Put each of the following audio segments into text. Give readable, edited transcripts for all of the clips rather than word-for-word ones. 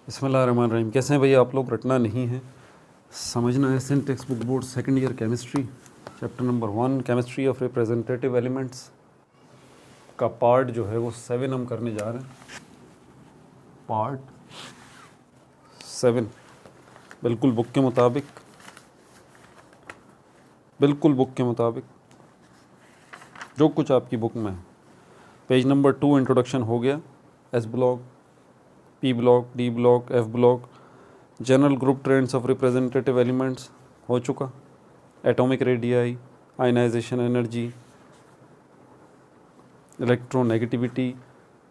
बिस्मिल्लाहिर्रहमानिर्रहीम। कैसे हैं भैया आप लोग? रटना नहीं है, समझना है। Sindh text book board second year chemistry, chapter number 1 chemistry of representative elements का पार्ट जो है वो 7 हम करने जा रहे हैं। पार्ट 7 बिल्कुल बुक के मुताबिक, जो कुछ आपकी बुक में है। पेज नंबर 2 इंट्रोडक्शन हो गया, S block, P block, D block, F block, general group trends of representative elements हो चुका। Atomic radii, ionization energy, electronegativity,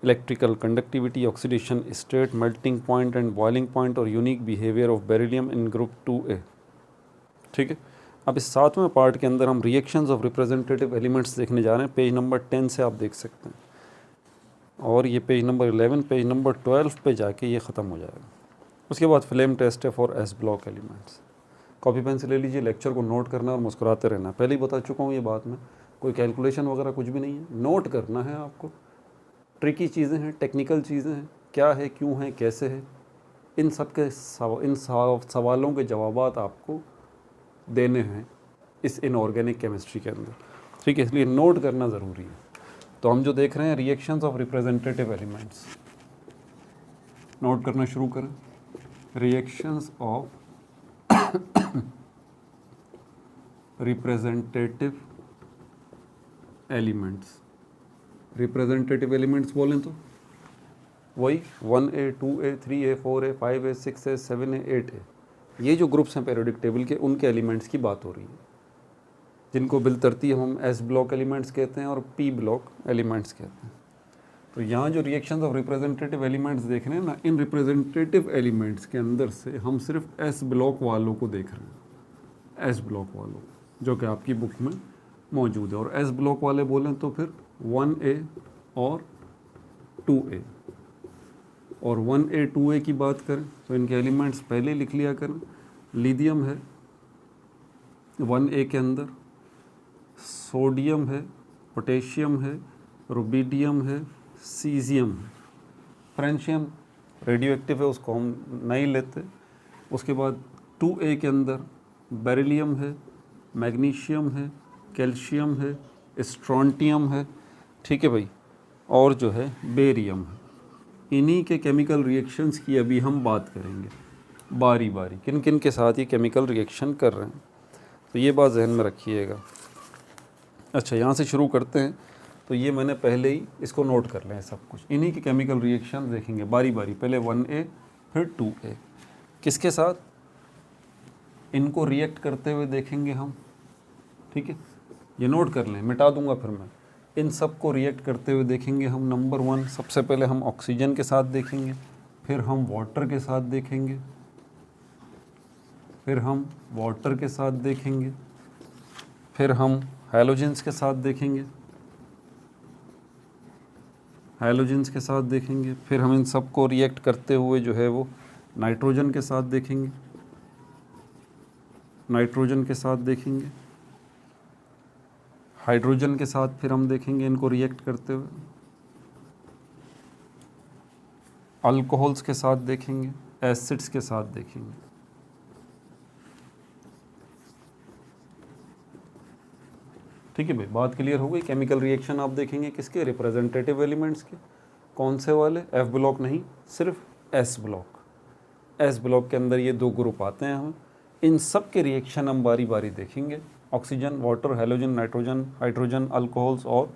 electrical conductivity, oxidation state, melting point and boiling point और unique behaviour of beryllium in group 2A। ठीक है, अब इस 7वें part के अंदर हम रिएक्शंस ऑफ रिप्रेजेंटेटिव एलिमेंट्स देखने जा रहे हैं। पेज नंबर 10 से आप देख सकते हैं, और ये पेज नंबर 11, पेज नंबर 12 पे जाके ये ख़त्म हो जाएगा। उसके बाद फ्लेम टेस्ट है for S block elements. Copy pen से ले लीजिए, लेक्चर को नोट करना और मुस्कुराते रहना। पहले ही बता चुका हूँ ये बात में, कोई कैलकुलेशन वगैरह कुछ भी नहीं है, नोट करना है आपको। ट्रिकी चीज़ें हैं, टेक्निकल चीज़ें हैं, क्या है, क्यों है, कैसे है, इन सब के सवालों के जवाबात आपको देने हैं इस इनऑर्गेनिक केमिस्ट्री के अंदर। ठीक है, इसलिए नोट करना ज़रूरी है। तो हम जो देख रहे हैं reactions of representative elements, note करना शुरू करें। Reactions of representative elements, representative elements बोलें तो वही 1A, 2A, 3A, 4A, 5A, 6A, 7A, 8A, ये जो ग्रुप्स हैं पीरियोडिक टेबल के, उनके एलिमेंट्स की बात हो रही है, जिनको बिलतरतीब हम एस ब्लॉक एलिमेंट्स कहते हैं और पी ब्लॉक एलिमेंट्स कहते हैं। तो यहाँ जो रिएक्शंस ऑफ रिप्रेजेंटेटिव एलिमेंट्स देख रहे हैं ना, इन रिप्रेजेंटेटिव एलिमेंट्स के अंदर से हम सिर्फ एस ब्लॉक वालों को देख रहे हैं, एस ब्लॉक वालों, जो कि आपकी बुक में मौजूद है। और एस ब्लॉक वाले बोलें तो फिर 1A और 2A। और 1A 2A की बात करें तो इनके एलिमेंट्स पहले लिख लिया करें। लिथियम है 1A के अंदर, सोडियम है, पोटेशियम है, रुबिडियम है, सीजियम है, फ्रेंशियम रेडियो एक्टिव है, उसको हम नहीं लेते। उसके बाद 2A के अंदर बेरिलियम है, मैग्नीशियम है, कैल्शियम है, स्ट्रॉन्टियम है, ठीक है भाई, और जो है बेरियम है। इन्हीं के केमिकल रिएक्शंस की अभी हम बात करेंगे बारी बारी, किन किन के साथ ये केमिकल रिएक्शन कर रहे हैं, तो ये बात जहन में रखिएगा। अच्छा, यहाँ से शुरू करते हैं। तो ये मैंने पहले ही इसको नोट कर लें, सब कुछ इन्हीं के केमिकल रिएक्शन देखेंगे बारी बारी। पहले 1A फिर 2A, किसके साथ इनको रिएक्ट करते हुए देखेंगे हम। ठीक है, ये नोट कर लें, मिटा दूंगा फिर मैं। इन सब को रिएक्ट करते हुए देखेंगे हम। नंबर 1, सबसे पहले हम ऑक्सीजन के साथ देखेंगे, फिर हम वाटर के साथ देखेंगे, फिर हम वाटर के साथ देखेंगे, फिर हम हैलोजेंस के साथ देखेंगे, हैलोजेंस के साथ देखेंगे, फिर हम इन सब को रिएक्ट करते हुए जो है वो नाइट्रोजन के साथ देखेंगे, नाइट्रोजन के साथ देखेंगे, हाइड्रोजन के साथ फिर हम देखेंगे इनको रिएक्ट करते हुए, अल्कोहल्स के साथ देखेंगे, एसिड्स के साथ देखेंगे। ठीक है भाई, बात क्लियर हो गई। केमिकल रिएक्शन आप देखेंगे किसके, रिप्रेजेंटेटिव एलिमेंट्स के। कौन से वाले? एफ ब्लॉक नहीं, सिर्फ एस ब्लॉक। एस ब्लॉक के अंदर ये 2 ग्रुप आते हैं। हम इन सब के रिएक्शन हम बारी बारी देखेंगे, oxygen, water, halogen, nitrogen, hydrogen, alcohols और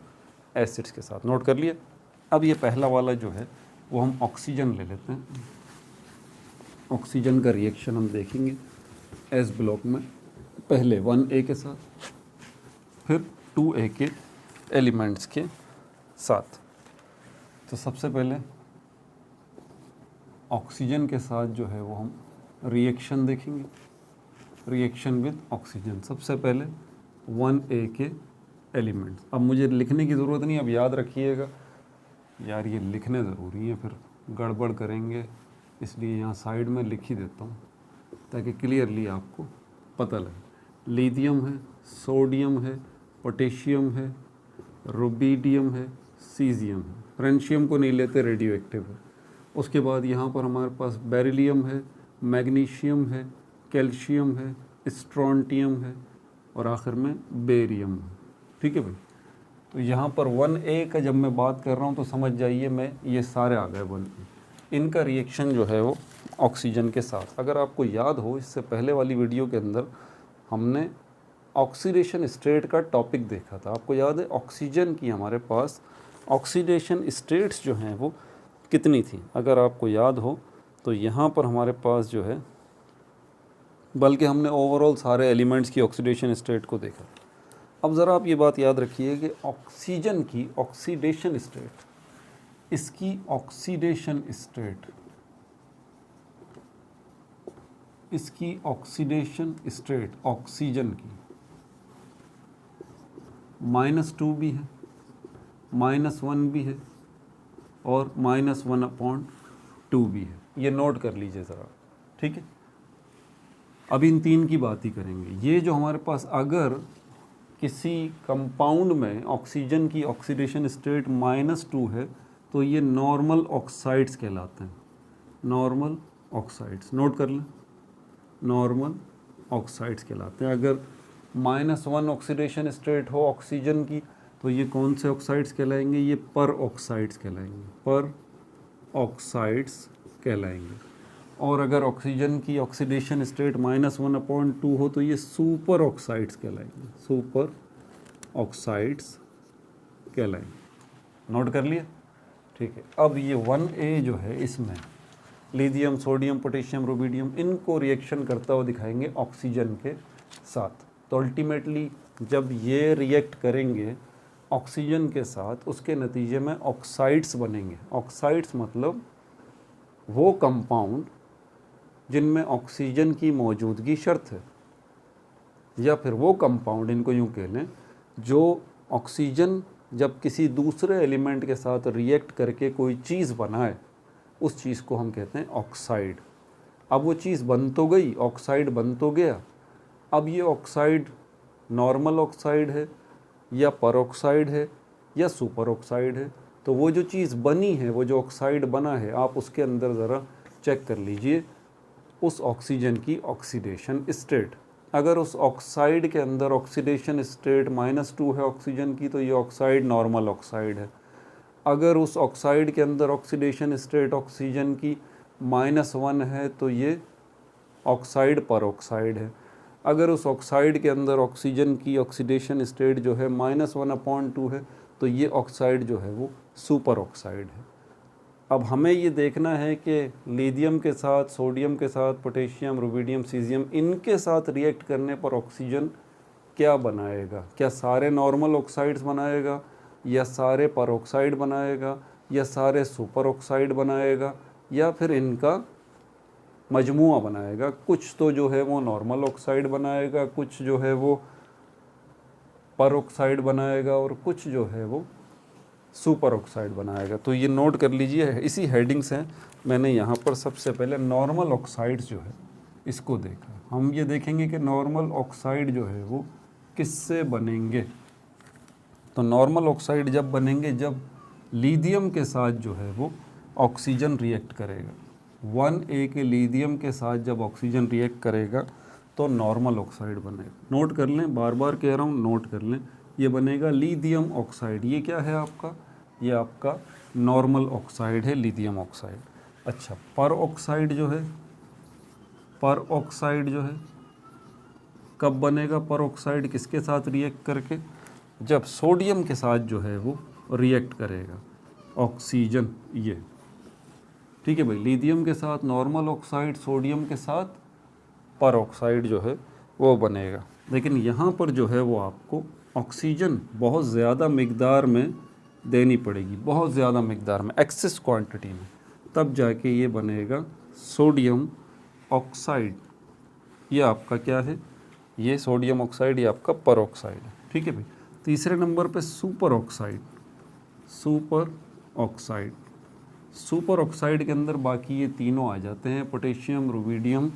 एसिड्स के साथ। नोट कर लिए। अब ये पहला वाला जो है वो हम ऑक्सीजन ले लेते हैं। ऑक्सीजन का रिएक्शन हम देखेंगे एस ब्लॉक में, पहले 1A के साथ, फिर 2A के एलिमेंट्स के साथ। तो सबसे पहले ऑक्सीजन के साथ जो है वो हम रिएक्शन देखेंगे, रिएक्शन विद ऑक्सीजन। सबसे पहले 1A के एलिमेंट्स। अब मुझे लिखने की ज़रूरत नहीं, अब याद रखिएगा यार, ये लिखने ज़रूरी है, फिर गड़बड़ करेंगे, इसलिए यहाँ साइड में लिख ही देता हूँ ताकि क्लियरली आपको पता लगे। लिथियम है, सोडियम है, पोटेशियम है, रुबिडियम है, सीजियम है। फ्रेंशियम को नहीं लेते, रेडियो एक्टिव है। उसके बाद यहाँ पर हमारे पास बेरिलियम है, मैग्नीशियम है, कैल्शियम है, स्ट्रोंटियम है और आखिर में बेरियम है। ठीक है भाई। तो यहाँ पर 1A का जब मैं बात कर रहा हूँ तो समझ जाइए मैं ये सारे आ गए 1A। इनका रिएक्शन जो है वो ऑक्सीजन के साथ, अगर आपको याद हो इससे पहले वाली वीडियो के अंदर हमने ऑक्सीडेशन स्टेट का टॉपिक देखा था। आपको याद है ऑक्सीजन की हमारे पास ऑक्सीडेशन स्टेट्स जो हैं वो कितनी थी? अगर आपको याद हो तो यहाँ पर हमारे पास जो है, बल्कि हमने ओवरऑल सारे एलिमेंट्स की ऑक्सीडेशन स्टेट को देखा। अब ज़रा आप ये बात याद रखिए कि ऑक्सीजन की ऑक्सीडेशन स्टेट, इसकी ऑक्सीडेशन स्टेट, इसकी ऑक्सीडेशन स्टेट ऑक्सीजन की -2 भी है, -1 भी है और -1/2 भी है। ये नोट कर लीजिए ज़रा, ठीक है। अब इन तीन की बात ही करेंगे। ये जो हमारे पास अगर किसी कंपाउंड में ऑक्सीजन की ऑक्सीडेशन स्टेट -2 है तो ये नॉर्मल ऑक्साइड्स कहलाते हैं। नॉर्मल ऑक्साइड्स नोट कर लें, नॉर्मल ऑक्साइड्स कहलाते हैं। अगर -1 ऑक्सीडेशन स्टेट हो ऑक्सीजन की तो ये कौन से ऑक्साइड्स कहलाएंगे? ये पर ऑक्साइड्स कहलाएंगे, पर ऑक्साइड्स कहलाएंगे। और अगर ऑक्सीजन की ऑक्सीडेशन स्टेट -1/2 हो तो ये सुपर ऑक्साइड्स कहलाएंगे, सुपर ऑक्साइड्स कहलाएंगे। नोट कर लिया, ठीक है। अब ये 1A जो है इसमें लिथियम, सोडियम, पोटेशियम, रुबिडियम, इनको रिएक्शन करता हुआ दिखाएंगे ऑक्सीजन के साथ। तो अल्टीमेटली जब ये रिएक्ट करेंगे ऑक्सीजन के साथ, उसके नतीजे में ऑक्साइड्स बनेंगे। ऑक्साइड्स मतलब वो कंपाउंड जिनमें ऑक्सीजन की मौजूदगी शर्त है, या फिर वो कंपाउंड, इनको यूँ कह लें, जो ऑक्सीजन जब किसी दूसरे एलिमेंट के साथ रिएक्ट करके कोई चीज़ बनाए, उस चीज़ को हम कहते हैं ऑक्साइड। अब वो चीज़ बन तो गई, ऑक्साइड बन तो गया। अब ये ऑक्साइड नॉर्मल ऑक्साइड है या परऑक्साइड है या सुपर ऑक्साइड है। तो वो जो चीज़ बनी है, वो जो ऑक्साइड बना है, आप उसके अंदर ज़रा चेक कर लीजिए उस ऑक्सीजन की ऑक्सीडेशन स्टेट। अगर उस ऑक्साइड के अंदर ऑक्सीडेशन स्टेट -2 है ऑक्सीजन की तो ये ऑक्साइड नॉर्मल ऑक्साइड है। अगर उस ऑक्साइड के अंदर ऑक्सीडेशन स्टेट ऑक्सीजन की -1 है तो ये ऑक्साइड परऑक्साइड है। अगर उस ऑक्साइड के अंदर ऑक्सीजन की ऑक्सीडेशन स्टेट जो है -1/2 है तो ये ऑक्साइड जो है वो सुपर ऑक्साइड है। अब हमें ये देखना है कि लिथियम के साथ, सोडियम के साथ, पोटेशियम, रुबिडियम, सीजियम, इनके साथ रिएक्ट करने पर ऑक्सीजन क्या बनाएगा? क्या सारे नॉर्मल ऑक्साइड्स बनाएगा, या सारे परऑक्साइड बनाएगा, या सारे सुपर ऑक्साइड बनाएगा, या फिर इनका मजमुआ बनाएगा? कुछ तो जो है वो नॉर्मल ऑक्साइड बनाएगा, कुछ जो है वो परऑक्साइड बनाएगा और कुछ जो है वो सुपर ऑक्साइड बनाएगा। तो ये नोट कर लीजिए, इसी हेडिंग्स हैं। मैंने यहाँ पर सबसे पहले नॉर्मल ऑक्साइड्स जो है इसको देखा। हम ये देखेंगे कि नॉर्मल ऑक्साइड जो है वो किससे बनेंगे। तो नॉर्मल ऑक्साइड जब बनेंगे जब लिथियम के साथ जो है वो ऑक्सीजन रिएक्ट करेगा। 1A के लिथियम के साथ जब ऑक्सीजन रिएक्ट करेगा तो नॉर्मल ऑक्साइड बनेगा। नोट कर लें, बार बार कह रहा हूँ, नोट कर लें, ये बनेगा लिथियम ऑक्साइड। ये क्या है आपका? ये आपका नॉर्मल ऑक्साइड है, लिथियम ऑक्साइड। अच्छा, पर ऑक्साइड जो है, पर ऑक्साइड जो है कब बनेगा? पर ऑक्साइड किसके साथ रिएक्ट करके? जब सोडियम के साथ जो है वो रिएक्ट करेगा ऑक्सीजन। ये ठीक है भाई, लिथियम के साथ नॉर्मल ऑक्साइड, सोडियम के साथ पर ऑक्साइड जो है वो बनेगा। लेकिन यहाँ पर जो है वो आपको ऑक्सीजन बहुत ज़्यादा मिकदार में देनी पड़ेगी, बहुत ज़्यादा मिकदार में, एक्सेस क्वांटिटी में, तब जाके ये बनेगा सोडियम ऑक्साइड। ये आपका क्या है? ये सोडियम ऑक्साइड, ये आपका पर ऑक्साइड है। ठीक है भाई। तीसरे नंबर पे super oxide. Super oxide, super oxide के अंदर बाकी ये तीनों आ जाते हैं, पोटेशियम, रुबिडियम,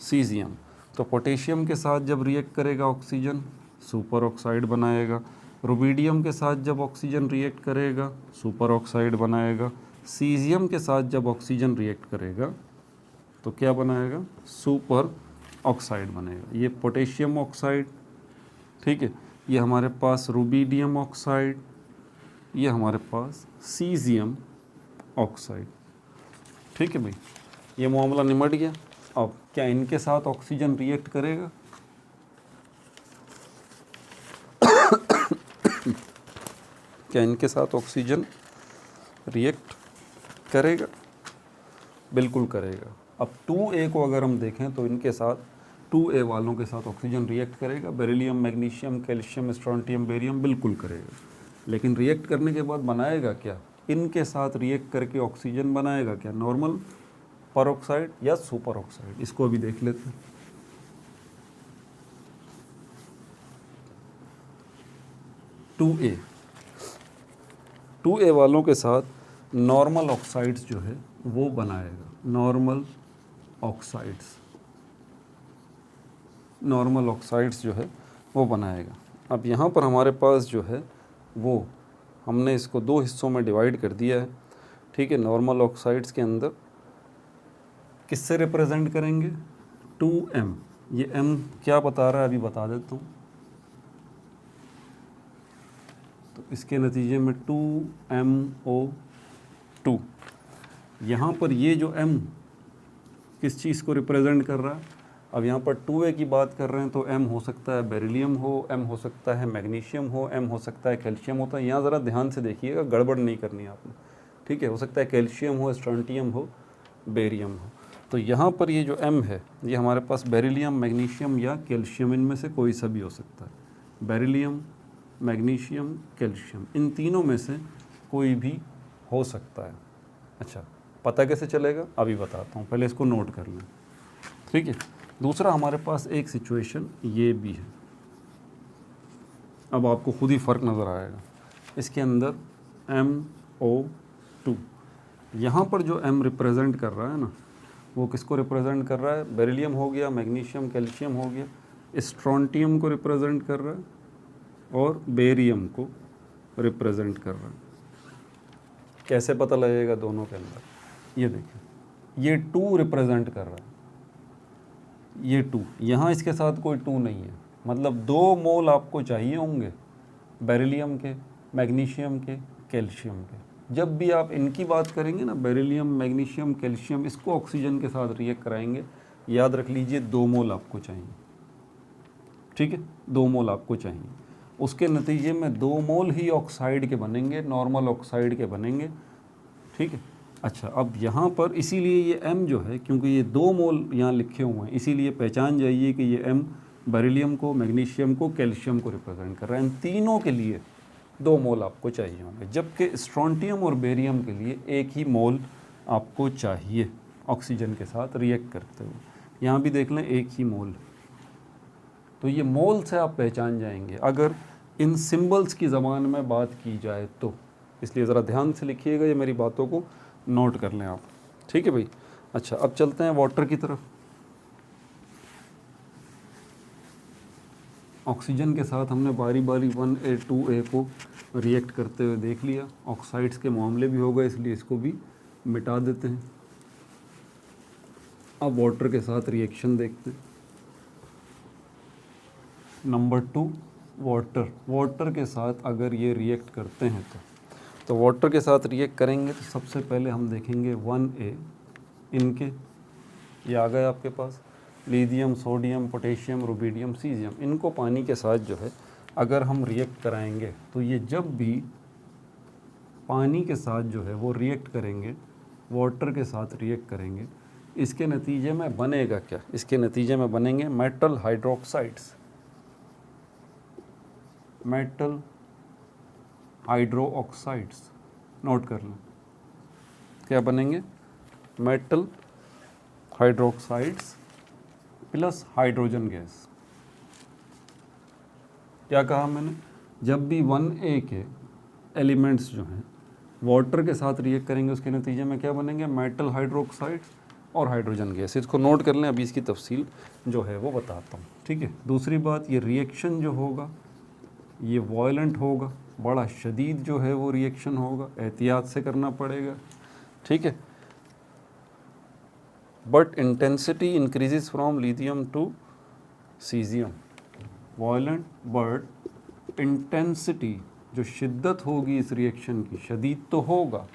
सीजियम। तो पोटेशियम के साथ जब रिएक्ट करेगा ऑक्सीजन, सुपर ऑक्साइड बनाएगा। रुबिडियम के साथ जब ऑक्सीजन रिएक्ट करेगा, सुपर ऑक्साइड बनाएगा। सीजियम के साथ जब ऑक्सीजन रिएक्ट करेगा तो क्या बनाएगा, सुपर ऑक्साइड बनेगा। ये पोटेशियम ऑक्साइड, ठीक है, ये हमारे पास रुबिडियम ऑक्साइड, ये हमारे पास सीजियम ऑक्साइड। ठीक है भाई, ये मामला निमट गया। अब क्या इनके साथ ऑक्सीजन रिएक्ट करेगा? क्या इनके साथ ऑक्सीजन रिएक्ट करेगा? बिल्कुल करेगा। अब 2A को अगर हम देखें तो इनके साथ 2A वालों के साथ ऑक्सीजन रिएक्ट करेगा। Beryllium, magnesium, calcium, strontium, barium बिल्कुल करेगा। लेकिन रिएक्ट करने के बाद बनाएगा क्या? इनके साथ रिएक्ट करके ऑक्सीजन बनाएगा क्या? नॉर्मल परऑक्साइड या सुपर ऑक्साइड? इसको अभी देख लेते हैं। टू ए वालों के साथ नॉर्मल ऑक्साइड्स जो है वो बनाएगा। नॉर्मल ऑक्साइड्स जो है वो बनाएगा। अब यहाँ पर हमारे पास जो है वो हमने इसको 2 हिस्सों में डिवाइड कर दिया है। ठीक है, नॉर्मल ऑक्साइड्स के अंदर किससे रिप्रेजेंट करेंगे? 2M। ये M क्या बता रहा है अभी बता देता हूँ। तो इसके नतीजे में 2MO2। यहाँ पर ये जो M किस चीज़ को रिप्रेजेंट कर रहा है? अब यहाँ पर 2A की बात कर रहे हैं तो M हो सकता है बेरिलियम हो, M हो सकता है मैग्नीशियम हो, M हो सकता है कैल्शियम होता है। यहाँ ज़रा ध्यान से देखिएगा, गड़बड़ नहीं करनी आपने। ठीक है, हो सकता है कैल्शियम हो, स्ट्रोंटियम हो, बेरियम हो। तो यहाँ पर ये जो M है ये हमारे पास बेरिलियम, मैग्नीशियम या कैल्शियम, इनमें से कोई सा भी हो सकता है। बेरिलियम, मैग्नीशियम, कैल्शियम, इन तीनों में से कोई भी हो सकता है। अच्छा, पता कैसे चलेगा? अभी बताता हूँ, पहले इसको नोट कर लें। ठीक है, दूसरा हमारे पास एक सिचुएशन ये भी है। अब आपको खुद ही फ़र्क नज़र आएगा। इसके अंदर MO2, यहाँ पर जो M रिप्रेजेंट कर रहा है ना, वो किसको रिप्रेजेंट कर रहा है? बेरिलियम हो गया, मैग्नीशियम, कैल्शियम हो गया, स्ट्रोंटियम को रिप्रेजेंट कर रहा है और बेरियम को रिप्रेजेंट कर रहा है। कैसे पता लगेगा दोनों के अंदर? ये देखिए, ये 2 रिप्रेजेंट कर रहा है, ये 2, यहाँ इसके साथ कोई 2 नहीं है। मतलब 2 मोल आपको चाहिए होंगे बेरिलियम के, मैग्नीशियम के, कैल्शियम के। जब भी आप इनकी बात करेंगे ना, बेरिलियम, मैग्नीशियम, कैल्शियम, इसको ऑक्सीजन के साथ रिएक्ट कराएंगे, याद रख लीजिए 2 मोल आपको चाहिए। ठीक है, 2 मोल आपको चाहिए। उसके नतीजे में 2 मोल ही ऑक्साइड के बनेंगे, नॉर्मल ऑक्साइड के बनेंगे। ठीक है, अच्छा, अब यहाँ पर इसीलिए ये M जो है, क्योंकि ये 2 मोल यहाँ लिखे हुए हैं, इसीलिए पहचान जाइए कि ये M बेरिलियम को, मैग्नीशियम को, कैल्शियम को रिप्रेजेंट कर रहा है। इन तीनों के लिए 2 मोल आपको चाहिए होंगे, जबकि स्ट्रोंटियम और बेरियम के लिए 1 ही मोल आपको चाहिए ऑक्सीजन के साथ रिएक्ट करते हुए। यहाँ भी देख लें, 1 ही मोल। तो ये मोल से आप पहचान जाएंगे अगर इन सिंबल्स की ज़बान में बात की जाए तो। इसलिए ज़रा ध्यान से लिखिएगा, ये मेरी बातों को नोट कर लें आप। ठीक है भाई। अच्छा, अब चलते हैं वाटर की तरफ। ऑक्सीजन के साथ हमने बारी बारी 1A 2A को रिएक्ट करते हुए देख लिया। ऑक्साइड्स के मामले भी हो गए, इसलिए इसको भी मिटा देते हैं। अब वाटर के साथ रिएक्शन देखते हैं। नंबर 2, वाटर के साथ अगर ये रिएक्ट करते हैं तो वाटर के साथ रिएक्ट करेंगे तो सबसे पहले हम देखेंगे 1A, इनके ये आ गए आपके पास, lithium, sodium, potassium, rubidium, caesium. इनको पानी के साथ जो है अगर हम रिएक्ट कराएंगे तो ये जब भी पानी के साथ जो है वो रिएक्ट करेंगे, वाटर के साथ रिएक्ट करेंगे, इसके नतीजे में बनेगा क्या? इसके नतीजे में बनेंगे metal hydroxides, metal hydroxides. Note कर लें, क्या बनेंगे? Metal hydroxides plus hydrogen gas. क्या कहा मैंने? जब भी 1A के एलिमेंट्स जो हैं वाटर के साथ रिएक्ट करेंगे, उसके नतीजे में क्या बनेंगे? मेटल हाइड्रोक्साइड्स और हाइड्रोजन गैस। इसको नोट कर लें, अभी इसकी तफसील जो है वो बताता हूँ। ठीक है, दूसरी बात, ये रिएक्शन जो होगा ये वायलेंट होगा, बड़ा शदीद जो है वो रिएक्शन होगा, एहतियात से करना पड़ेगा। ठीक है। But intensity increases from lithium to caesium, violent but intensity, जो शिद्दत होगी इस रिएक्शन की, शदीद तो होगा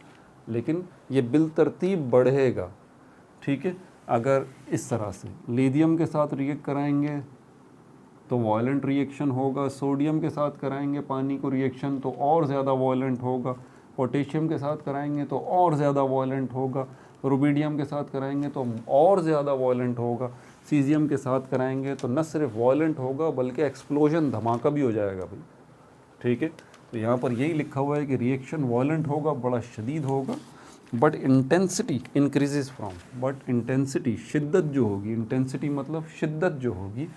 लेकिन ये बिलतरतीब बढ़ेगा, ठीक है। अगर इस तरह से लिथियम के साथ रिएक्ट कराएंगे तो वायलेंट रिएक्शन होगा, सोडियम के साथ कराएंगे पानी को रिएक्शन तो और ज़्यादा वायलेंट होगा, पोटेशियम के साथ कराएंगे तो और ज़्यादा वायलेंट होगा, रुबिडियम के साथ कराएंगे तो और ज़्यादा वायलेंट होगा, सीजियम के साथ कराएंगे तो न सिर्फ वायलेंट होगा बल्कि एक्सप्लोजन, धमाका भी हो जाएगा भाई, ठीक है। तो यहाँ पर यही लिखा हुआ है कि रिएक्शन वायलेंट होगा, बड़ा शदीद होगा, but intensity increases from, but intensity, शिद्दत जो होगी, इंटेंसिटी मतलब शिद्दत जो होगी,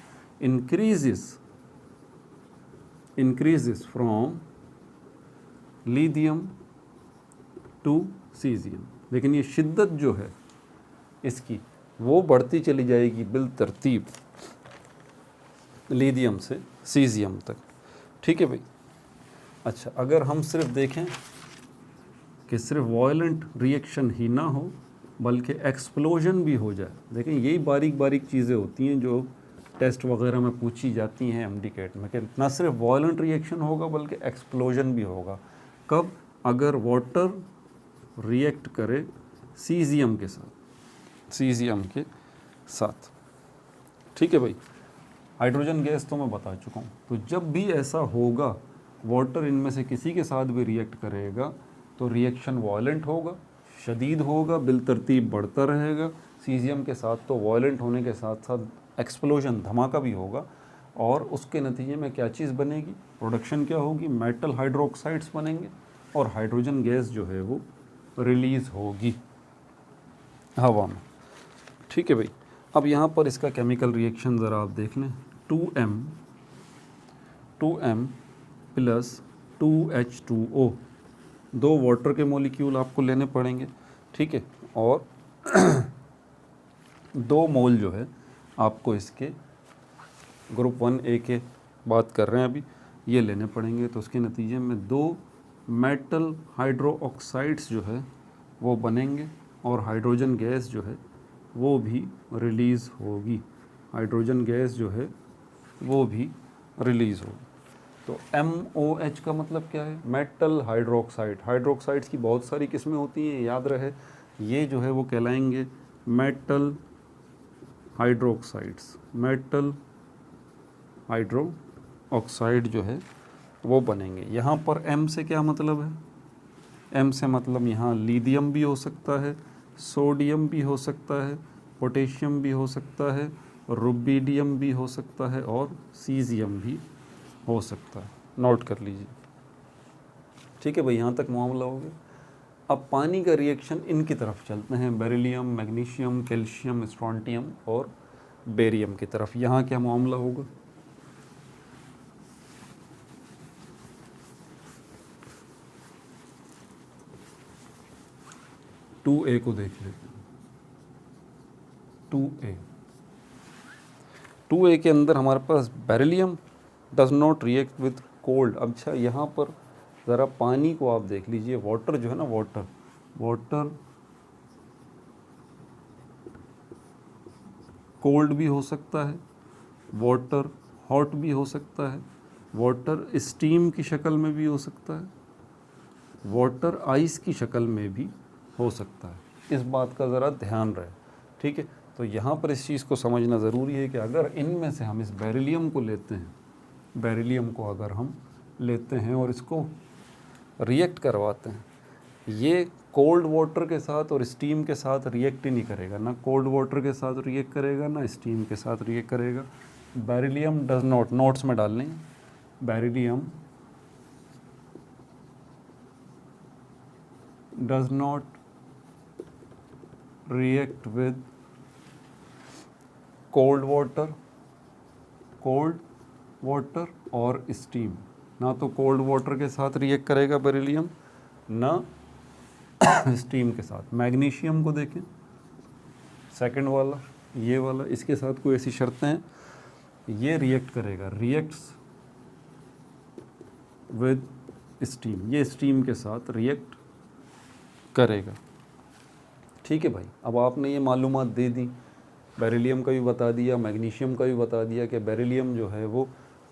increases from lithium to cesium, लेकिन ये शिद्दत जो है इसकी वो बढ़ती चली जाएगी बिलतरतीब लिथियम से सीजियम तक, ठीक है भाई। अच्छा, अगर हम सिर्फ देखें कि सिर्फ वायलेंट रिएक्शन ही ना हो बल्कि एक्सप्लोजन भी हो जाए, देखें यही बारीक बारीक चीज़ें होती हैं जो टेस्ट वगैरह में पूछी जाती हैं एमडी कैट में, कि ना सिर्फ वायलेंट रिएक्शन होगा बल्कि एक्सप्लोजन भी होगा। कब? अगर वाटर रिएक्ट करे सीजियम के साथ, सीजियम के साथ, ठीक है भाई। हाइड्रोजन गैस तो मैं बता चुका हूँ। तो जब भी ऐसा होगा, वाटर इनमें से किसी के साथ भी रिएक्ट करेगा तो रिएक्शन वायलेंट होगा, शदीद होगा, बिलतरतीब बढ़ता रहेगा। सीजियम के साथ तो वायलेंट होने के साथ साथ एक्सप्लोजन, धमाका भी होगा, और उसके नतीजे में क्या चीज़ बनेगी, प्रोडक्शन क्या होगी, मेटल हाइड्रोक्साइड्स बनेंगे और हाइड्रोजन गैस जो है वो रिलीज़ होगी हवा में, ठीक है भाई। अब यहाँ पर इसका केमिकल रिएक्शन ज़रा आप देख लें, 2m प्लस 2H2O, दो वाटर के मॉलिक्यूल आपको लेने पड़ेंगे, ठीक है, और 2 मोल जो है आपको इसके ग्रुप 1A के बात कर रहे हैं अभी, ये लेने पड़ेंगे। तो उसके नतीजे में 2 मेटल हाइड्रोक्साइड्स जो है वो बनेंगे और हाइड्रोजन गैस जो है वो भी रिलीज़ होगी, हाइड्रोजन गैस जो है वो भी रिलीज़ होगी। तो MOH का मतलब क्या है, मेटल हाइड्रोक्साइड। हाइड्रोक्साइड्स की बहुत सारी किस्में होती हैं, याद रहे, ये जो है वो कहलाएंगे मेटल हाइड्रोक्साइड्स, मेटल हाइड्रोक्साइड जो है वो बनेंगे। यहाँ पर M से क्या मतलब है, M से मतलब यहाँ लिथियम भी हो सकता है, सोडियम भी हो सकता है, पोटेशियम भी हो सकता है, रुबिडियम भी हो सकता है और सीजियम भी हो सकता है, नोट कर लीजिए, ठीक है भाई। यहाँ तक मामला हो गया। अब पानी का रिएक्शन इनकी तरफ चलते हैं, बेरिलियम, मैग्नीशियम, कैल्शियम, स्ट्रोंटियम और बेरियम की तरफ। यहाँ क्या मामला होगा, टू ए को देख लेते हैं। 2A के अंदर हमारे पास beryllium does not react with cold. अच्छा, यहाँ पर ज़रा पानी को आप देख लीजिए, वाटर जो है ना, वाटर कोल्ड भी हो सकता है, वाटर हॉट भी हो सकता है, वाटर स्टीम की शक्ल में भी हो सकता है, वाटर आइस की शक्ल में भी हो सकता है। इस बात का ज़रा ध्यान रहे, ठीक है। तो यहाँ पर इस चीज़ को समझना ज़रूरी है कि अगर इनमें से हम इस बेरिलियम को लेते हैं, बेरिलियम को अगर हम लेते हैं और इसको रिएक्ट करवाते हैं, ये कोल्ड वाटर के साथ और स्टीम के साथ रिएक्ट ही नहीं करेगा, ना कोल्ड वाटर के साथ रिएक्ट करेगा ना स्टीम के साथ रिएक्ट करेगा। बेरिलियम डज नॉट, नोट्स में डाल लें, beryllium does not react with cold water और स्टीम। ना तो कोल्ड वाटर के साथ रिएक्ट करेगा बेरिलियम, ना स्टीम के साथ। मैग्नीशियम को देखें, सेकंड वाला, ये वाला, इसके साथ कोई ऐसी शर्तें हैं, ये रिएक्ट करेगा, रिएक्ट्स विद स्टीम, ये स्टीम के साथ रिएक्ट करेगा, ठीक है भाई, अब आपने ये मालूमात दे दी, बेरिलियम का भी बता दिया, मैग्नीशियम का भी बता दिया कि बेरिलियम जो है वो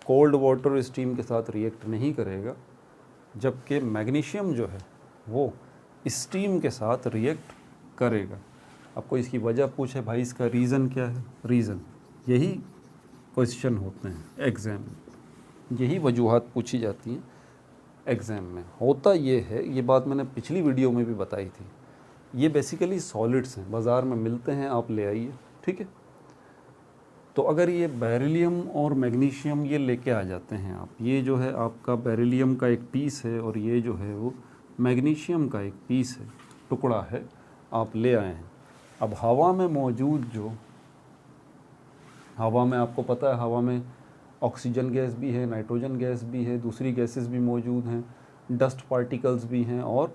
कोल्ड वाटर स्टीम के साथ रिएक्ट नहीं करेगा, जबकि मैग्नीशियम जो है वो स्टीम के साथ रिएक्ट करेगा। आपको इसकी वजह पूछे भाई इसका रीज़न क्या है, रीज़न यही क्वेश्चन होते हैं एग्ज़ाम में, यही वजूहात पूछी जाती हैं एग्ज़ाम में। होता ये है, ये बात मैंने पिछली वीडियो में भी बताई थी, ये बेसिकली सॉलिड्स हैं, बाज़ार में मिलते हैं, आप ले आइए, ठीक है। तो अगर ये बेरिलियम और मैग्नीशियम ये लेके आ जाते हैं आप, ये जो है आपका बेरिलियम का एक पीस है और ये जो है वो मैग्नीशियम का एक पीस है, टुकड़ा है, आप ले आए हैं। अब हवा में मौजूद जो, हवा में आपको पता है हवा में ऑक्सीजन गैस भी है, नाइट्रोजन गैस भी है, दूसरी गैसेस भी मौजूद हैं, डस्ट पार्टिकल्स भी हैं, और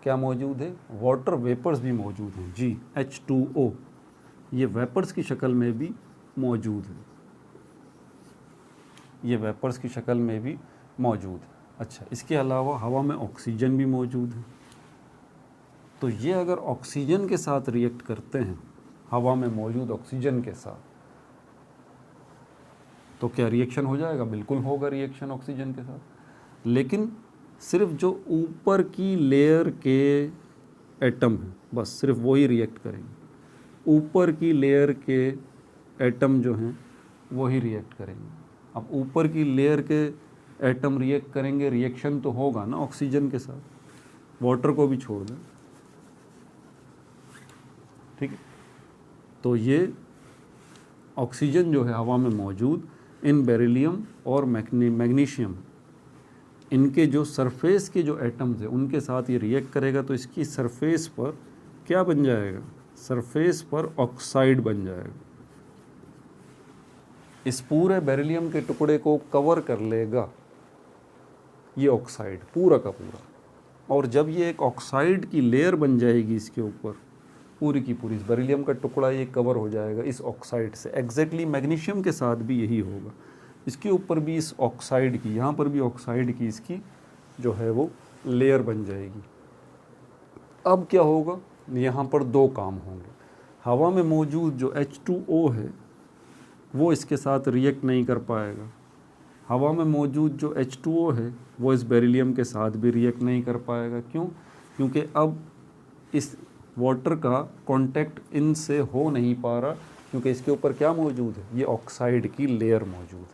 क्या मौजूद है, वाटर वेपर्स भी मौजूद हैं जी, H2O, ये वेपर्स की शक्ल में भी मौजूद है, ये वेपर्स की शक्ल में भी मौजूद है। अच्छा, इसके अलावा हवा में ऑक्सीजन भी मौजूद है। तो ये अगर ऑक्सीजन के साथ रिएक्ट करते हैं, हवा में मौजूद ऑक्सीजन के साथ, तो क्या रिएक्शन हो जाएगा? बिल्कुल होगा रिएक्शन ऑक्सीजन के साथ, लेकिन सिर्फ जो ऊपर की लेयर के एटम हैं, बस सिर्फ वही रिएक्ट करेंगे, ऊपर की लेयर के एटम जो हैं वही रिएक्ट करेंगे। अब ऊपर की लेयर के एटम रिएक्ट करेंगे, रिएक्शन तो होगा ना ऑक्सीजन के साथ, वाटर को भी छोड़ दें, ठीक है। तो ये ऑक्सीजन जो है हवा में मौजूद, इन बेरिलियम और मैग्नीशियम, इनके जो सरफेस के जो एटम्स हैं उनके साथ ये रिएक्ट करेगा, तो इसकी सरफेस पर क्या बन जाएगा? सरफेस पर ऑक्साइड बन जाएगा। इस पूरे बेरिलियम के टुकड़े को कवर कर लेगा ये ऑक्साइड, पूरा का पूरा, और जब ये एक ऑक्साइड की लेयर बन जाएगी इसके ऊपर, पूरी की पूरी, इस बेरिलियम का टुकड़ा ये कवर हो जाएगा इस ऑक्साइड से। एग्जैक्टली मैग्नीशियम के साथ भी यही होगा, इसके ऊपर भी इस ऑक्साइड की, यहाँ पर भी ऑक्साइड की इसकी जो है वो लेयर बन जाएगी। अब क्या होगा, यहाँ पर दो काम होंगे। हवा में मौजूद जो H2O है वो इसके साथ रिएक्ट नहीं कर पाएगा, हवा में मौजूद जो H2O है वो इस बेरिलियम के साथ भी रिएक्ट नहीं कर पाएगा। क्यों? क्योंकि अब इस वाटर का कांटेक्ट इनसे हो नहीं पा रहा, क्योंकि इसके ऊपर क्या मौजूद है, ये ऑक्साइड की लेयर मौजूद है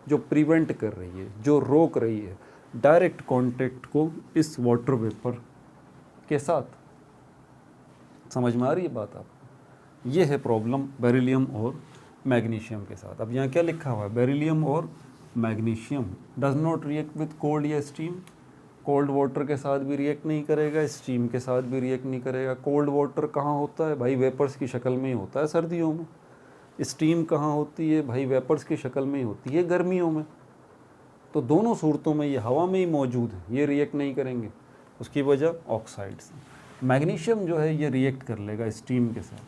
जो प्रिवेंट कर रही है, जो रोक रही है डायरेक्ट कांटेक्ट को इस वाटर वेपर के साथ। समझ में आ रही है बात आपको? ये है प्रॉब्लम बेरिलियम और मैग्नीशियम के साथ। अब यहाँ क्या लिखा हुआ है, बेरिलियम और magnesium does not react with cold या स्टीम, कोल्ड वाटर के साथ भी रिएक्ट नहीं करेगा, स्टीम के साथ भी रिएक्ट नहीं करेगा। कोल्ड वाटर कहाँ होता है भाई? वेपर्स की शक्ल में ही होता है सर्दियों में। स्टीम कहाँ होती है भाई? वेपर्स की शक्ल में ही होती है गर्मियों में। तो दोनों सूरतों में ये हवा में ही मौजूद है, ये रिएक्ट नहीं करेंगे। उसकी वजह ऑक्साइड से। मैग्नीशियम जो है ये रिएक्ट कर लेगा स्टीम के साथ,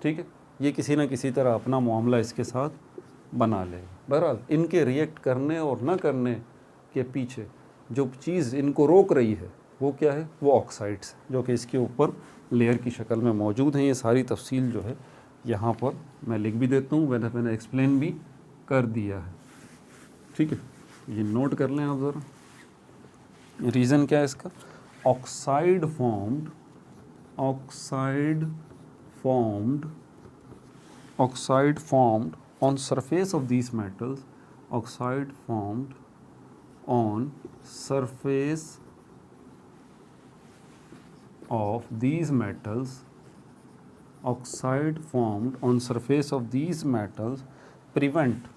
ठीक है। ये किसी ना किसी तरह अपना मामला इसके साथ बना लेगा। बहरहाल इनके रिएक्ट करने और न करने के पीछे जो चीज़ इनको रोक रही है वो क्या है? वो ऑक्साइड्स, जो कि इसके ऊपर लेयर की शक्ल में मौजूद हैं। ये सारी तफसील जो है यहाँ पर मैं लिख भी देता हूँ, मैंने एक्सप्लेन भी कर दिया है, ठीक है। ये नोट कर लें आप ज़रा। रीज़न क्या है इसका? Oxide formed on surface of these metals, oxide formed on surface of these metals, oxide formed on surface of these metals prevent,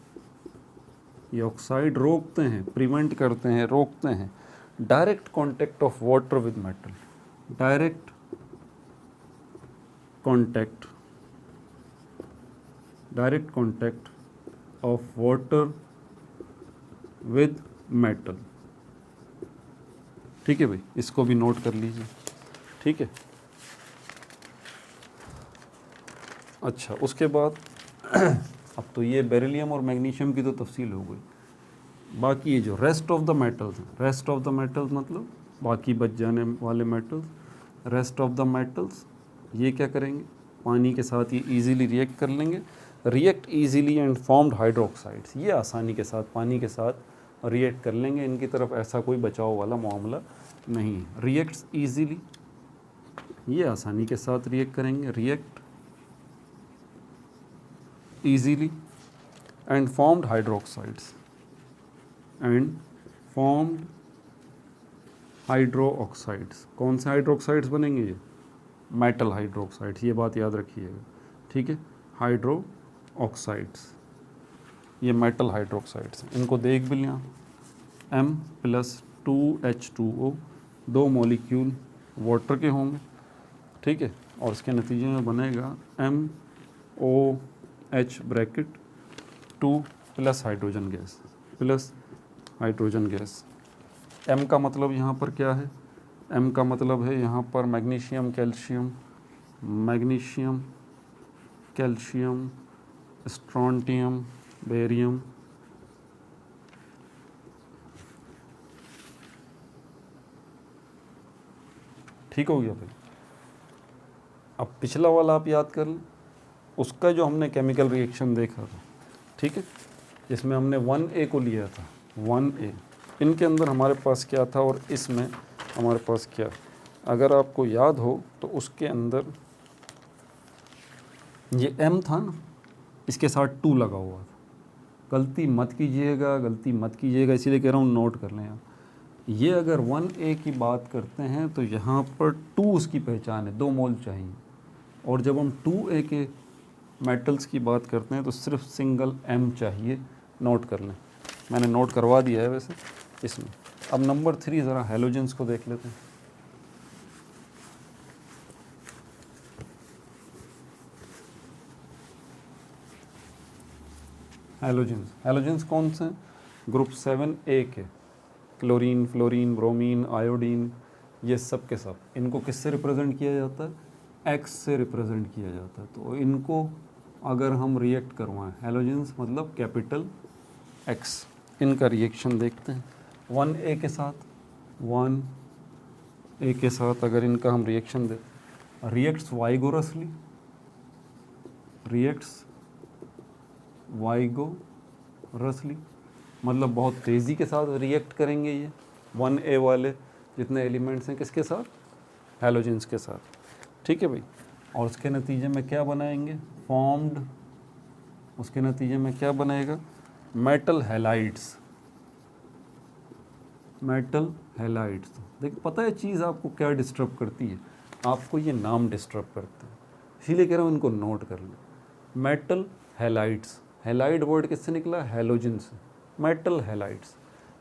ये ऑक्साइड रोकते हैं, प्रिवेंट करते हैं, रोकते हैं direct contact of water with metal, direct contact of water with metal, ठीक है भाई। इसको भी नोट कर लीजिए, ठीक है। अच्छा, उसके बाद अब तो ये बेरिलियम और मैग्नीशियम की तो तफसील हो गई। बाकी ये जो रेस्ट ऑफ द मेटल्स हैं, रेस्ट ऑफ द मेटल्स मतलब बाकी बच जाने वाले metals, rest of the metals ये क्या करेंगे, पानी के साथ ये इजीली रिएक्ट कर लेंगे, react easily and formed hydroxides, ये आसानी के साथ पानी के साथ रिएक्ट कर लेंगे, इनकी तरफ ऐसा कोई बचाव वाला मामला नहीं है। रिएक्ट्स इजीली, ये आसानी के साथ रिएक्ट करेंगे, react easily and formed hydroxides and formed hydro oxides. कौन से हाइड्रोक्साइड्स बनेंगे, ये मेटल हाइड्रोक्साइड्स, ये बात याद रखिएगा, ठीक है। हाइड्रो ऑक्साइड्स ये मेटल हाइड्रोक्साइड्स, इनको देख भी लिया, M+2H2O, 2 मॉलिक्यूल वाटर के होंगे, ठीक है, और इसके नतीजे में बनेगा MOH bracket 2 plus hydrogen gas, plus hydrogen gas. M का मतलब यहाँ पर क्या है, M का मतलब है यहाँ पर magnesium calcium, magnesium calcium strontium barium, ठीक हो गया भाई। अब पिछला वाला आप याद कर लें, उसका जो हमने केमिकल रिएक्शन देखा था, ठीक है, जिसमें हमने 1A को लिया था, 1A, इनके अंदर हमारे पास क्या था और इसमें हमारे पास क्या, अगर आपको याद हो तो उसके अंदर ये M था ना, इसके साथ 2 लगा हुआ था, गलती मत कीजिएगा, गलती मत कीजिएगा, इसीलिए कह रहा हूँ नोट कर लें आप। ये अगर 1A की बात करते हैं तो यहाँ पर 2 उसकी पहचान है, 2 मोल चाहिए, और जब हम 2A के मेटल्स की बात करते हैं तो सिर्फ सिंगल M चाहिए, नोट कर लें, मैंने नोट करवा दिया है वैसे इसमें। अब नंबर 3 ज़रा हेलोजेंस को देख लेते हैं। हेलोजेंस, हेलोजेंस कौन से हैं, ग्रुप 7A के, क्लोरीन, फ्लोरीन, ब्रोमीन, आयोडीन, ये सब के सब, इनको किससे रिप्रेजेंट किया जाता है, X से रिप्रेजेंट किया जाता है। तो इनको अगर हम रिएक्ट करवाएं, हेलोजेंस मतलब कैपिटल X, इनका रिएक्शन देखते हैं 1A के साथ, 1A के साथ अगर इनका हम रिएक्शन दें, रिएक्ट्स वाइगोरसली, रिएक्ट्स वाइगोरसली मतलब बहुत तेज़ी के साथ रिएक्ट करेंगे ये 1A वाले जितने एलिमेंट्स हैं, किसके साथ, हेलोजेंस के साथ, ठीक है भाई। और उसके नतीजे में क्या बनाएंगे, फॉर्म्ड, उसके नतीजे में क्या बनेगा, मेटल हैलाइड्स, मेटल हैलाइड्स। देख पता है चीज़ आपको क्या डिस्टर्ब करती है, आपको ये नाम डिस्टर्ब करते हैं, इसीलिए कह रहा हूँ इनको नोट कर लो, मेटल हैलाइड्स, हैलाइड वर्ड किससे निकला, हेलोजन से, मेटल हैलाइड्स।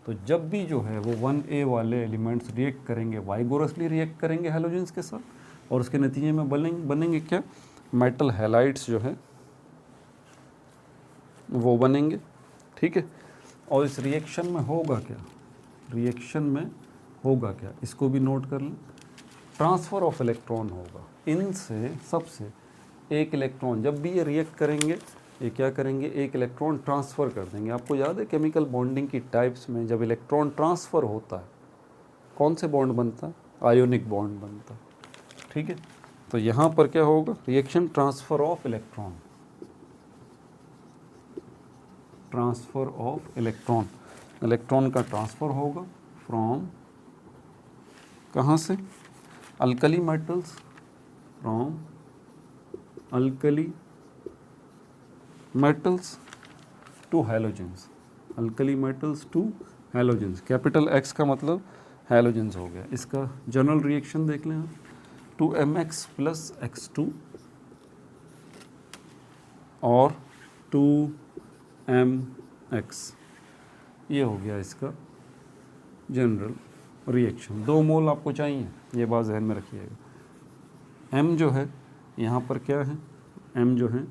तो जब भी जो है वो 1A वाले एलिमेंट्स रिएक्ट करेंगे, वाइगोरसली रिएक्ट करेंगे हेलोजेंस के साथ, और उसके नतीजे में बनेंगे क्या, मेटल हैलाइड्स जो है वो बनेंगे, ठीक है। और इस रिएक्शन में होगा क्या, रिएक्शन में होगा क्या, इसको भी नोट कर लें, ट्रांसफ़र ऑफ इलेक्ट्रॉन होगा, इनसे सबसे एक इलेक्ट्रॉन, जब भी ये रिएक्ट करेंगे ये क्या करेंगे, एक इलेक्ट्रॉन ट्रांसफ़र कर देंगे। आपको याद है केमिकल बॉन्डिंग की टाइप्स में जब इलेक्ट्रॉन ट्रांसफ़र होता है कौन से बॉन्ड बनता है, आयोनिक बॉन्ड बनता है, ठीक है। तो यहाँ पर क्या होगा, reaction transfer of electron, transfer of electron, electron का ट्रांसफ़र होगा फ्रॉम, कहाँ से, alkali metals, from alkali metals to halogens, alkali metals to halogens, capital X का मतलब हैलोजेंस हो गया। इसका जनरल रिएक्शन देख लें आप, 2Mx प्लस X2 और 2Mx, ये हो गया इसका जनरल रिएक्शन। 2 मोल आपको चाहिए, ये बात जहन में रखिएगा। M जो है यहाँ पर क्या है, M जो है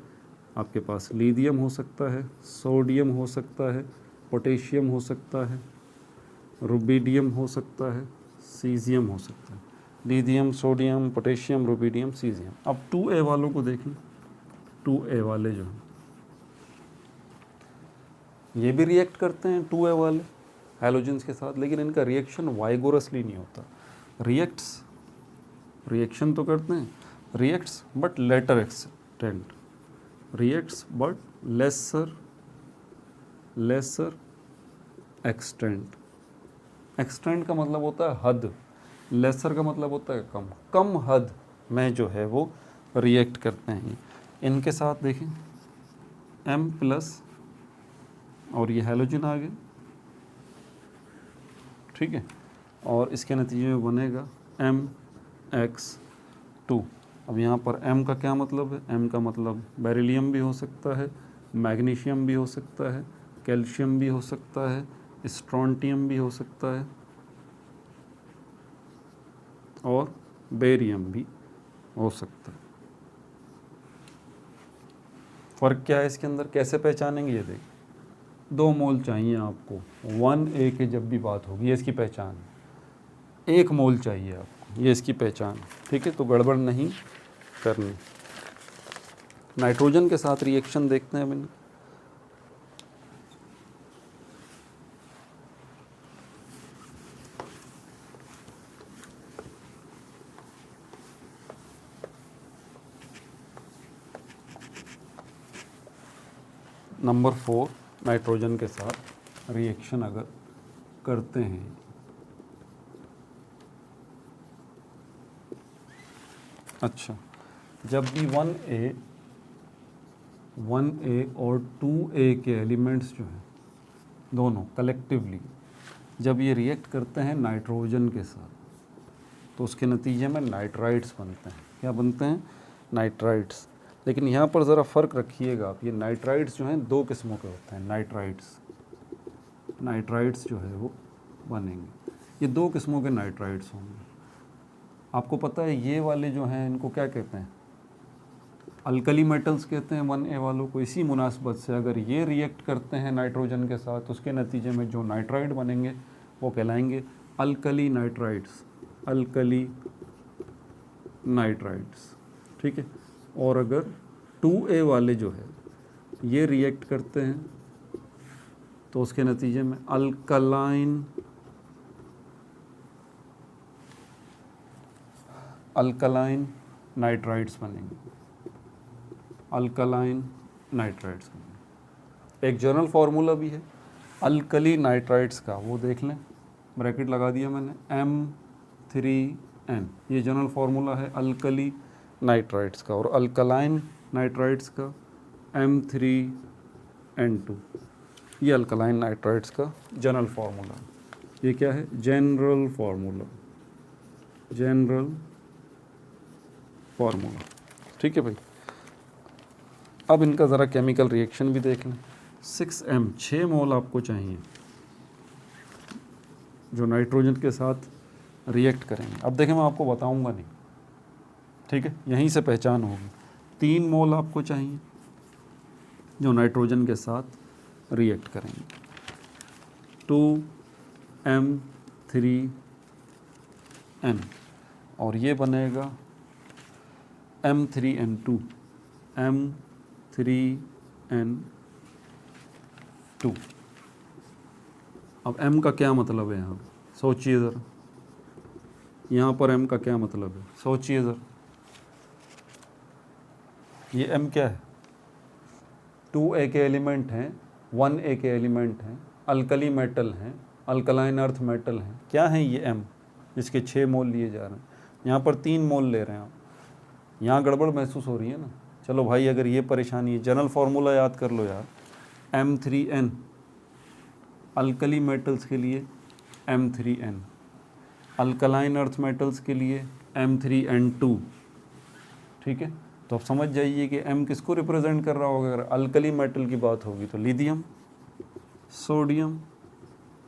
आपके पास लिथियम हो सकता है, सोडियम हो सकता है, पोटेशियम हो सकता है, रुबिडियम हो सकता है, सीजियम हो सकता है, lithium, sodium, potassium, rubidium, caesium. अब 2A वालों को देखें, 2A वाले जो हैं ये भी रिएक्ट करते हैं 2A वाले हैलोजेंस के साथ, लेकिन इनका रिएक्शन वाइगोरसली नहीं होता, रिएक्शन तो करते हैं, reacts but later extent, reacts but lesser extent. Extent का मतलब होता है हद, लेसर का मतलब होता है कम, कम हद में जो है वो रिएक्ट करते हैं। इनके साथ देखें M प्लस और ये हैलोजन आ गए, ठीक है, और इसके नतीजे में बनेगा MX2। अब यहाँ पर M का क्या मतलब है, M का मतलब बेरिलियम भी हो सकता है, मैग्नीशियम भी हो सकता है, कैल्शियम भी हो सकता है, स्ट्रोंटियम भी हो सकता है और बेरियम भी हो सकता है। फ़र्क क्या है इसके अंदर, कैसे पहचानेंगे, ये देखिए 2 मोल चाहिए आपको, 1A की जब भी बात होगी, ये इसकी पहचान, 1 मोल चाहिए आपको, ये इसकी पहचान, ठीक है। तो गड़बड़ नहीं करनी। नाइट्रोजन के साथ रिएक्शन देखते हैं अभी। नंबर 4 नाइट्रोजन के साथ रिएक्शन अगर करते हैं, अच्छा, जब भी 1A और 2A के एलिमेंट्स जो हैं दोनों कलेक्टिवली जब ये रिएक्ट करते हैं नाइट्रोजन के साथ, तो उसके नतीजे में नाइट्राइड्स बनते हैं। क्या बनते हैं, नाइट्राइड्स। लेकिन यहाँ पर ज़रा फ़र्क रखिएगा आप, ये नाइट्राइड्स जो हैं 2 किस्मों के होते हैं। नाइट्राइड्स जो है वो बनेंगे, ये 2 किस्मों के नाइट्राइड्स होंगे। आपको पता है ये वाले जो हैं इनको क्या कहते हैं, अल्कली मेटल्स कहते हैं 1A वालों को। इसी मुनासबत से अगर ये रिएक्ट करते हैं नाइट्रोजन के साथ, उसके नतीजे में जो नाइट्राइड बनेंगे वो कहलाएंगे अल्कली नाइट्राइड्स, अल्कली नाइट्राइड्स, ठीक है। और अगर 2A वाले जो है ये रिएक्ट करते हैं तो उसके नतीजे में अल्कलाइन नाइट्राइड्स बनेंगे, अल्कलाइन नाइट्राइड्स बनेंगे। एक जनरल फार्मूला भी है अल्कली नाइट्राइड्स का, वो देख लें, ब्रैकेट लगा दिया मैंने, M3N, ये जनरल फार्मूला है अल्कली नाइट्राइड्स का। और अल्कलाइन नाइट्राइड्स का M3N2, ये अल्कलाइन नाइट्राइड्स का जनरल फार्मूला। ये क्या है, जनरल फार्मूला, ठीक है भाई। अब इनका ज़रा केमिकल रिएक्शन भी देख लें। 6M 6 मोल आपको चाहिए जो नाइट्रोजन के साथ रिएक्ट करेंगे। अब देखें मैं आपको बताऊंगा नहीं, ठीक है, यहीं से पहचान होगी। 3 मोल आपको चाहिए जो नाइट्रोजन के साथ रिएक्ट करेंगे, 2M3N, और ये बनेगा M3N2, M3N2। अब M का क्या मतलब है, यहाँ सोचिए ज़रा, यहाँ पर M का क्या मतलब है, सोचिए ज़रा। ये M क्या है, 2A के एलिमेंट हैं, 1A के एलिमेंट हैं, अल्कली मेटल हैं, अल्कलाइन अर्थ मेटल हैं। क्या हैं ये M, जिसके 6 मोल लिए जा रहे हैं, यहाँ पर 3 मोल ले रहे हैं आप। यहाँ गड़बड़ महसूस हो रही है ना। चलो भाई, अगर ये परेशानी है, जनरल फार्मूला याद कर लो यार, M3N, अल्कली मेटल्स के लिए M3N, अल्कलाइन अर्थ मेटल्स के लिए M3N2, ठीक है। तो आप समझ जाइए कि M किसको रिप्रेजेंट कर रहा होगा। अगर अल्कली मेटल की बात होगी तो lithium, sodium,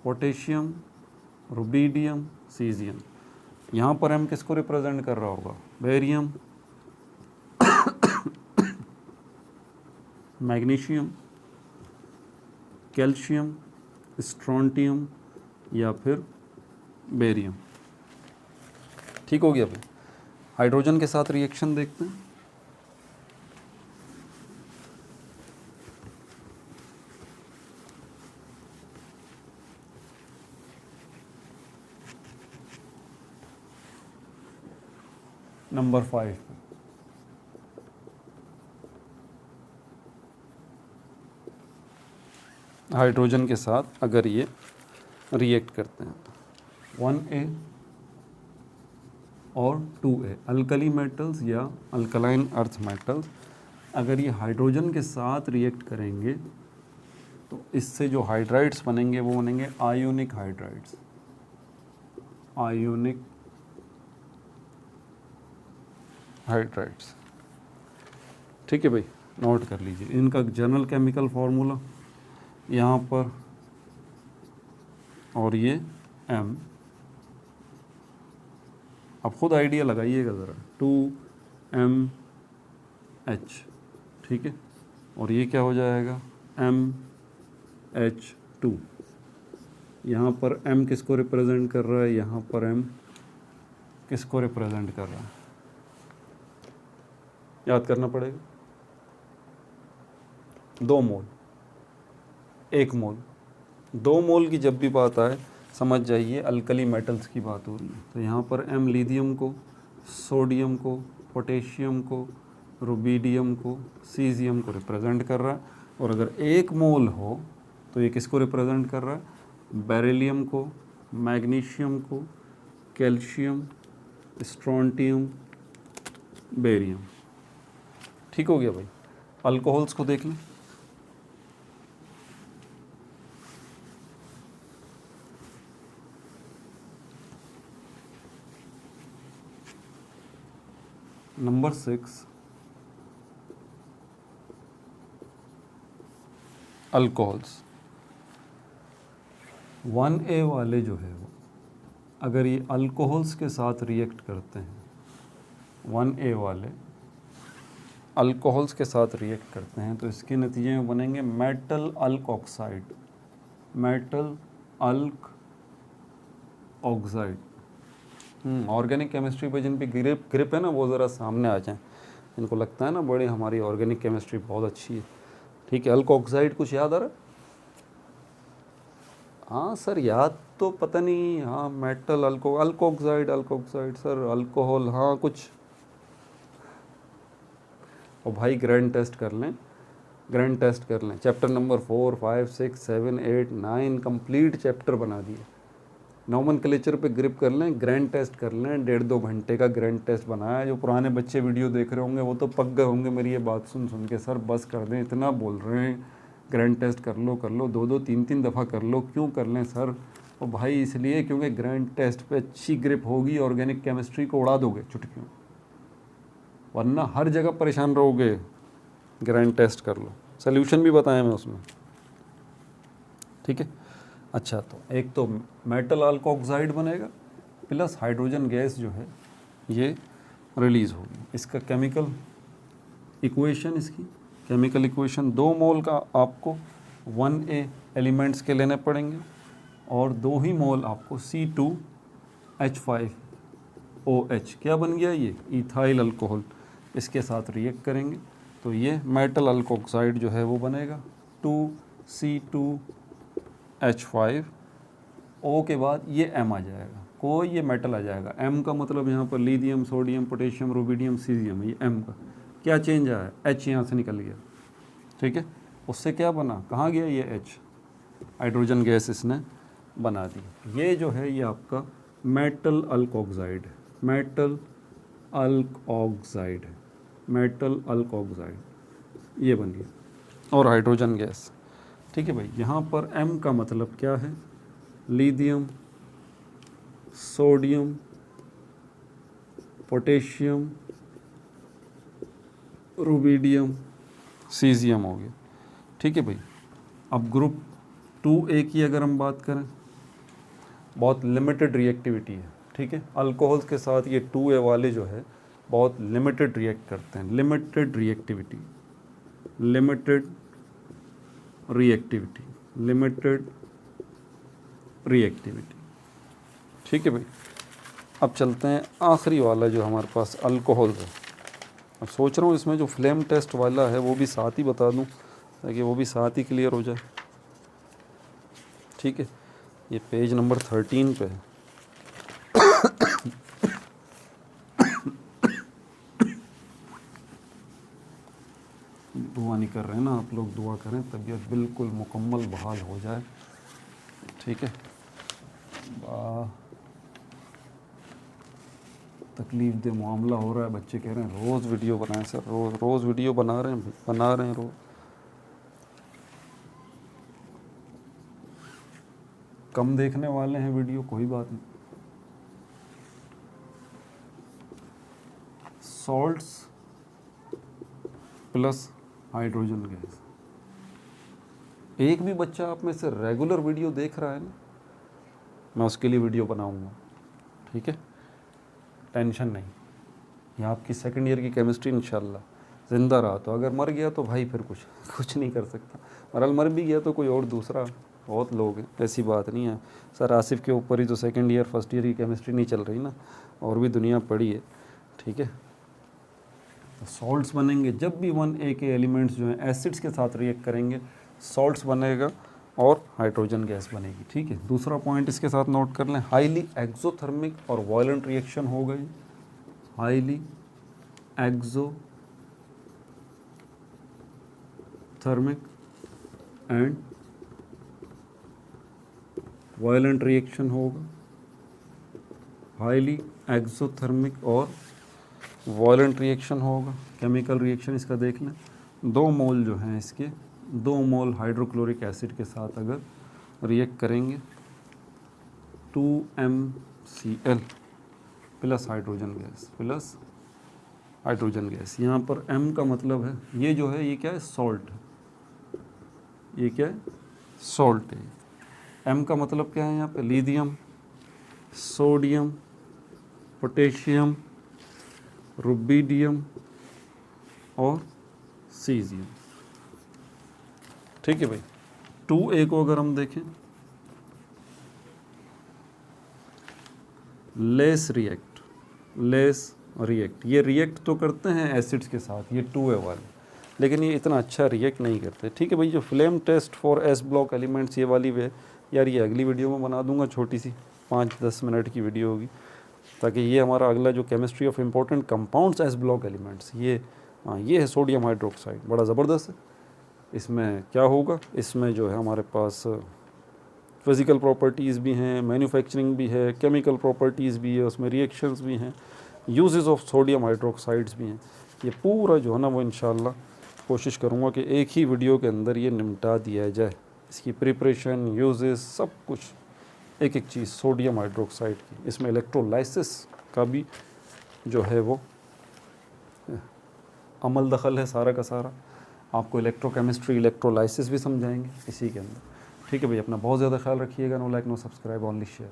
potassium, rubidium, caesium. यहाँ पर M किसको रिप्रेजेंट कर रहा होगा, बेरियम, मैग्नीशियम, कैल्शियम, स्ट्रोंटियम या फिर बेरियम। ठीक हो गया भाई। हाइड्रोजन के साथ रिएक्शन देखते हैं। नंबर 5 पे। हाइड्रोजन के साथ अगर ये रिएक्ट करते हैं 1A और 2A अल्कली मेटल्स या अल्कलाइन अर्थ मेटल्स अगर ये हाइड्रोजन के साथ रिएक्ट करेंगे तो इससे जो हाइड्राइड्स बनेंगे वो बनेंगे आयोनिक हाइड्राइड्स, आयोनिक हाइड्राइड्स। ठीक है भाई, नोट कर लीजिए इनका जनरल केमिकल फार्मूला यहाँ पर, और ये M, आप खुद आइडिया लगाइएगा ज़रा, 2MH। ठीक है, और ये क्या हो जाएगा MH2। यहाँ पर M किसको रिप्रेजेंट कर रहा है, यहाँ पर M किसको रिप्रेजेंट कर रहा है, याद करना पड़ेगा। 2 मोल, 1 मोल, 2 मोल की जब भी बात आए समझ जाइए अल्कली मेटल्स की बात हो रही है। तो यहाँ पर M लिथियम को, सोडियम को, पोटेशियम को, रुबिडियम को, सीजियम को रिप्रेजेंट कर रहा है। और अगर 1 मोल हो तो ये किसको रिप्रेजेंट कर रहा है, बेरिलियम को, मैग्नीशियम को, कैल्शियम, स्ट्रोंटियम, बेरियम। ठीक हो गया भाई। अल्कोहल्स को देख लें। Number 6 alcohols. 1A वाले जो है वो अगर ये अल्कोहल्स के साथ रिएक्ट करते हैं, 1A वाले अल्कोहल्स के साथ रिएक्ट करते हैं तो इसके नतीजे में बनेंगे metal alkoxide, metal alkoxide. Organic chemistry पे जिन पे ग्रिप है ना वो ज़रा सामने आ जाएं, इनको लगता है ना बड़ी हमारी ऑर्गेनिक केमिस्ट्री बहुत अच्छी है। ठीक है, अल्क ऑक्साइड कुछ याद आ रहा है? हाँ सर, याद तो पता नहीं। हाँ, मेटल अल्क ऑक्साइड सर, अल्कोहल, हाँ कुछ। और भाई ग्रैंड टेस्ट कर लें, ग्रैंड टेस्ट कर लें। चैप्टर नंबर 4, 5, 6, 7, 8, 9 कंप्लीट चैप्टर बना दिए। नॉमेनक्लेचर पे ग्रिप कर लें, ग्रैंड टेस्ट कर लें। 1.5-2 घंटे का ग्रैंड टेस्ट बनाया। जो पुराने बच्चे वीडियो देख रहे होंगे वो तो पक गए होंगे मेरी ये बात सुन सुन के, सर बस कर दें, इतना बोल रहे हैं ग्रैंड टेस्ट कर लो 2-2, 3-3 दफ़ा कर लो। क्यों कर लें सर? और भाई इसलिए क्योंकि ग्रैंड टेस्ट पे अच्छी ग्रिप होगी, ऑर्गेनिक केमिस्ट्री को उड़ा दोगे चुटकियों, वरना हर जगह परेशान रहोगे। ग्रैंड टेस्ट कर लो, सोल्यूशन भी बताया मैं उसमें। ठीक है, अच्छा तो एक तो मेटल अल्क ऑक्साइड बनेगा प्लस हाइड्रोजन गैस जो है ये रिलीज़ होगी। इसका केमिकल इक्वेशन, इसकी केमिकल इक्वेशन 2 मोल का आपको 1A एलिमेंट्स के लेने पड़ेंगे और 2 ही मोल आपको C2H5OH। क्या बन गया ये? Ethyl alcohol. इसके साथ रिएक्ट करेंगे तो ये मेटल अल्क ऑक्साइड जो है वो बनेगा 2C2H5O के बाद ये M आ जाएगा, कोई ये मेटल आ जाएगा। M का मतलब यहाँ पर lithium, sodium, potassium, rubidium, caesium, ये M का क्या चेंज आया? H यहाँ से निकल गया। ठीक है, उससे क्या बना, कहाँ गया ये H? हाइड्रोजन गैस इसने बना दी। ये जो है ये आपका मेटल अल्क ऑक्साइड है, मेटल अल्क ऑक्साइड है, मेटल अल्क ऑक्साइड ये बन गया और हाइड्रोजन गैस। ठीक है भाई, यहाँ पर M का मतलब क्या है? Lithium, sodium, potassium, rubidium, caesium हो गया। ठीक है भाई, अब ग्रुप 2A की अगर हम बात करें, बहुत लिमिटेड रिएक्टिविटी है। ठीक है, अल्कोहल्स के साथ ये 2A वाले जो है बहुत लिमिटेड रिएक्ट करते हैं, limited reactivity, limited reactivity, limited reactivity. ठीक है भाई, अब चलते हैं आखिरी वाला जो हमारे पास अल्कोहल है। अब सोच रहा हूँ इसमें जो फ्लेम टेस्ट वाला है वो भी साथ ही बता दूँ ताकि वो भी साथ ही क्लियर हो जाए। ठीक है, ये पेज नंबर 13 पे है। दुआ नहीं कर रहे हैं ना आप लोग, दुआ करें तबीयत बिल्कुल मुकम्मल बहाल हो जाए, ठीक है। तकलीफ़ दे मामला हो रहा है, बच्चे कह रहे हैं रोज़ वीडियो बनाएं सर, रोज़ वीडियो बना रहे हैं रोज़। कम देखने वाले हैं वीडियो, कोई बात नहीं। Salts plus hydrogen gas. एक भी बच्चा आप में से रेगुलर वीडियो देख रहा है ना, मैं उसके लिए वीडियो बनाऊंगा, ठीक है, टेंशन नहीं। ये आपकी सेकंड ईयर की केमिस्ट्री इंशाल्लाह ज़िंदा रहा तो, अगर मर गया तो भाई फिर कुछ नहीं कर सकता। मरल मर भी गया तो कोई और दूसरा, बहुत लोग हैं, ऐसी बात नहीं है। सर आसिफ के ऊपर ही तो सेकंड ईयर फर्स्ट ईयर की केमिस्ट्री नहीं चल रही ना, और भी दुनिया पड़ी है, ठीक है। तो सॉल्ट्स बनेंगे जब भी 1A के एलिमेंट्स जो हैं एसिड्स के साथ रिएक्ट करेंगे, सॉल्ट्स बनेगा और हाइड्रोजन गैस बनेगी, ठीक है। दूसरा पॉइंट इसके साथ नोट कर लें, हाईली एक्सोथर्मिक और वायलेंट रिएक्शन हो गई, highly exothermic and violent reaction होगा, हाईली एक्सोथर्मिक और वायलेंट रिएक्शन होगा। केमिकल रिएक्शन इसका देख लें, 2 मोल जो हैं इसके, 2 मोल हाइड्रोक्लोरिक एसिड के साथ अगर रिएक्ट करेंगे 2MCl प्लस हाइड्रोजन गैस यहाँ पर M का मतलब है, ये जो है ये क्या है, सॉल्ट, ये क्या है, सॉल्ट है। M का मतलब क्या है यहाँ पे, लिथियम, सोडियम, पोटेशियम, रुबिडियम और सीजियम, ठीक है भाई। 2A को अगर हम देखें, लेस रिएक्ट, ये रिएक्ट तो करते हैं एसिड्स के साथ, ये 2A वाले, लेकिन ये इतना अच्छा रिएक्ट नहीं करते, ठीक है भाई। जो flame test for S block elements ये वाली वे यार, ये अगली वीडियो में बना दूंगा, छोटी सी 5-10 मिनट की वीडियो होगी, ताकि ये हमारा अगला जो chemistry of important compounds S block elements, ये है सोडियम हाइड्रोक्साइड, बड़ा ज़बरदस्त है। इसमें क्या होगा, इसमें जो है हमारे पास फिज़िकल प्रॉपर्टीज़ भी हैं, मैन्युफैक्चरिंग भी है, केमिकल प्रॉपर्टीज़ भी है, उसमें रिएक्शंस भी हैं, यूजेस ऑफ सोडियम हाइड्रोक्साइड्स भी हैं। ये पूरा जो है ना वो इंशाल्लाह कोशिश करूँगा कि एक ही वीडियो के अंदर ये निपटा दिया जाए, इसकी प्रिपरेशन, यूजेस, सब कुछ, एक एक चीज़ सोडियम हाइड्रोक्साइड की। इसमें इलेक्ट्रोलाइसिस का भी जो है वो अमल दखल है सारा का सारा, आपको इलेक्ट्रोकेमिस्ट्री, इलेक्ट्रोलाइसिस भी समझाएंगे इसी के अंदर, ठीक है भाई। अपना बहुत ज़्यादा ख्याल रखिएगा। No like no subscribe, only share.